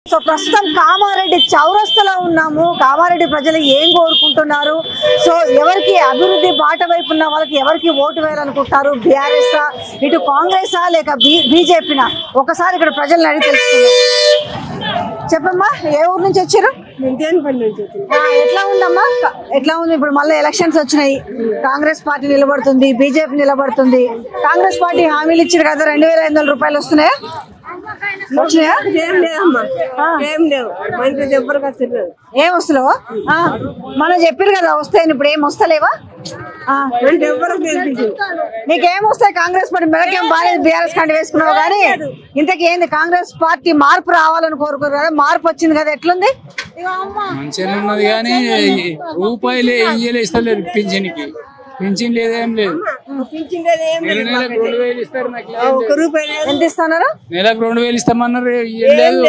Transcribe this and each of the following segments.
So ప్రస్తుతం కామారెడ్డి చౌరస్తలో ఉన్నాము. కామారెడ్డి ప్రజలు ఏం కోరుకుంటున్నారు, సో ఎవరికి అభివృద్ధి బాట వైపు ఉన్న వాళ్ళకి ఎవరికి ఓటు వేయాలనుకుంటున్నారు, బీఆర్ఎస్ ఇటు కాంగ్రెసా లేక బీజేపీనా, ఒకసారి ఇక్కడ ప్రజలను అడిగి తెలుసుకుందాం. చెప్పమ్మా, ఏ ఊరు నుంచి వచ్చారు? ఎట్లా ఉందమ్మా, ఎట్లా ఉంది? ఇప్పుడు మళ్ళీ ఎలక్షన్స్ వచ్చినాయి, కాంగ్రెస్ పార్టీ నిలబడుతుంది, బీజేపీ నిలబడుతుంది. కాంగ్రెస్ పార్టీ హామీలు ఇచ్చారు కదా, 2500 రూపాయలు వస్తున్నాయా? ఏం వస్తలేవా? మనం చెప్పారు కదా వస్తాయని, ఇప్పుడు ఏం వస్తలేవా? నీకేం వస్తాయి? కాంగ్రెస్ పార్టీ మెడకేం బాగాలేదు, బీఆర్ఎస్ కంటే వేసుకున్నావు కానీ ఇంతకీ ఏంది? కాంగ్రెస్ పార్టీ మార్పు రావాలని కోరుకోరు కదా, మార్పు వచ్చింది కదా, ఎట్లుంది? మంచిగా ఉన్నది కానీ రూపాయలే ఇయ్యలే ఇస్తలేదు. పింఛన్కి పింఛన్ లేదేం లేదు. నెలకు 2000 ఇస్తారు, ఎంత ఇస్తున్నారు? నెలకు 2000 ఇస్తామన్నారు, ఇయ్యలేదు,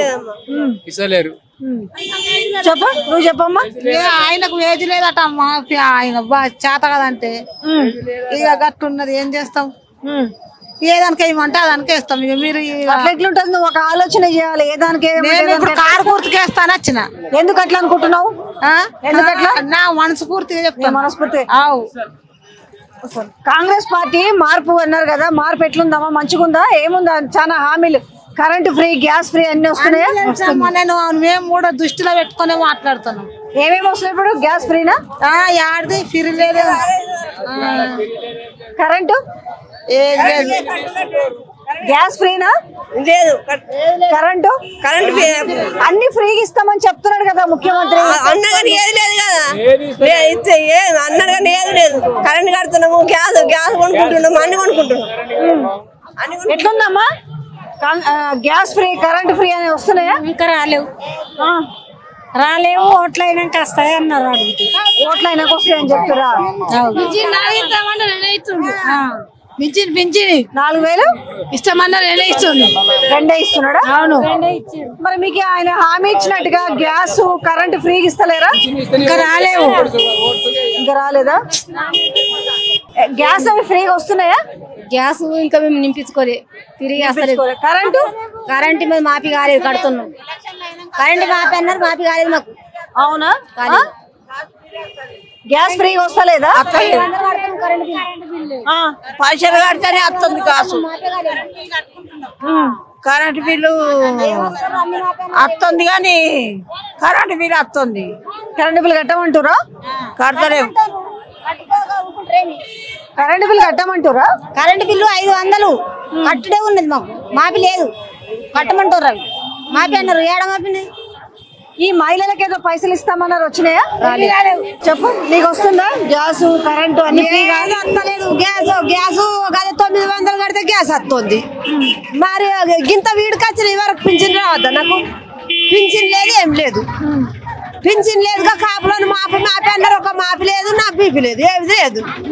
ఇస్తలేరు. చెప్ప, నువ్వు చెప్పమ్మా. ఆయనకు ఏజ్ లేదట అమ్మా, ఆయన చేత కదంటే ఇక గట్టున్నది, ఏం చేస్తాం? ఏదానికి ఏమంటే అదానికే ఇస్తాం. ఇక మీరు ఎట్లుంటది? నువ్వు ఒక ఆలోచన చేయాలి. ఏదానికి ఇప్పుడు కారు పూర్తికేస్తాను వచ్చిన. ఎందుకు అట్లా అనుకుంటున్నావు? ఎందుకట్లా? నా మనసు పూర్తిగా చెప్తాను, మనస్ఫూర్తి. కాంగ్రెస్ పార్టీ మార్పు అన్నారు కదా, మార్పు ఎట్లుందమ్మా? మంచిగా ఉందా? ఏముందా? చాలా హామీలు, కరెంట్ ఫ్రీ, గ్యాస్ ఫ్రీ అన్ని వస్తున్నాయా? నేను మేము కూడా దృష్టిలో పెట్టుకునే మాట్లాడుతున్నాం. ఏమేమి వస్తున్నాయి ఇప్పుడు? గ్యాస్ ఫ్రీనా? యాడిది ఫ్రీ లేదు, కరెంటు గ్యాస్ ఫ్రీనా? లేదు. కరెంటు అన్ని ఫ్రీగా ఇస్తామని చెప్తున్నాడు కదా ముఖ్యమంత్రి. అన్నగాని ఏది లేదు కదా, అన్నాడు కానీ ఏది లేదు. కరెంట్ కడుతున్నాము, గ్యాస్ కొనుక్కుంటున్నాము, అన్ని కొనుక్కుంటున్నాం. ఎట్లుందమ్మా? గ్యాస్ ఫ్రీ, కరెంట్ ఫ్రీ అని వస్తున్నాయా? ఇంకా రాలేవు. ఓట్లు అయినాక వస్తాయి అన్నారు. అడిగితే ఓట్లు అయినాక వస్తాయని చెప్తారా? పింఛని 4000 ఇస్తామన్నా రెండే ఇస్తున్నాడా? అవును. మరి మీకు ఆయన హామీ ఇచ్చినట్టుగా గ్యాస్, కరెంట్ ఫ్రీగా ఇస్తలేరా? ఇంకా రాలేవు. ఇంకా రాలేదా? గ్యాస్ అవి ఫ్రీగా వస్తున్నాయా? గ్యాస్ ఇంకా మేము నింపించుకోలే, తిరిగి వస్తలేదు. కరెంట్ మీద మాఫీ కాలేదు, కడుతున్నాం. కరెంట్ మాఫీ అన్నారు, మాఫీ కాలేదు మాకు. అవునా? గ్యాస్ ఫ్రీగా వస్తలేదా? పైసలు కడితేనే వస్తుంది కాసు. కరెంట్ బిల్లు వస్తుంది కానీ కరెంట్ బిల్లు వస్తుంది. కరెంట్ బిల్లు కట్టమంటారా? కడతలేము. కరెంట్ బిల్లు కట్టమంటారా? కరెంట్ బిల్లు 500 కట్టుడే ఉన్నది మాకు, మాఫీ లేదు. కట్టమంటారు, అవి మాఫీ అన్నారు. ఏడ మాఫీ? ఈ మహిళలకు ఏదో పైసలు ఇస్తామన్నారు, వచ్చినాయా? చెప్పు, నీకు వస్తుందా? గ్యాస్, కరెంటు అన్ని ఫ్రీగా? వస్తలేదు. గ్యాస్ 900 కడితే గ్యాస్ వస్తుంది. మరి గింత వీడికొచ్చిన వరకు పింఛన్ రావద్దా నాకు? పింఛన్ లేదు, ఏం లేదు. పింఛన్ లేదుగా, కాపులను మాఫీ అన్నారు. ఒక మాఫీ లేదు, నా బీపీ లేదు, ఏది లేదు.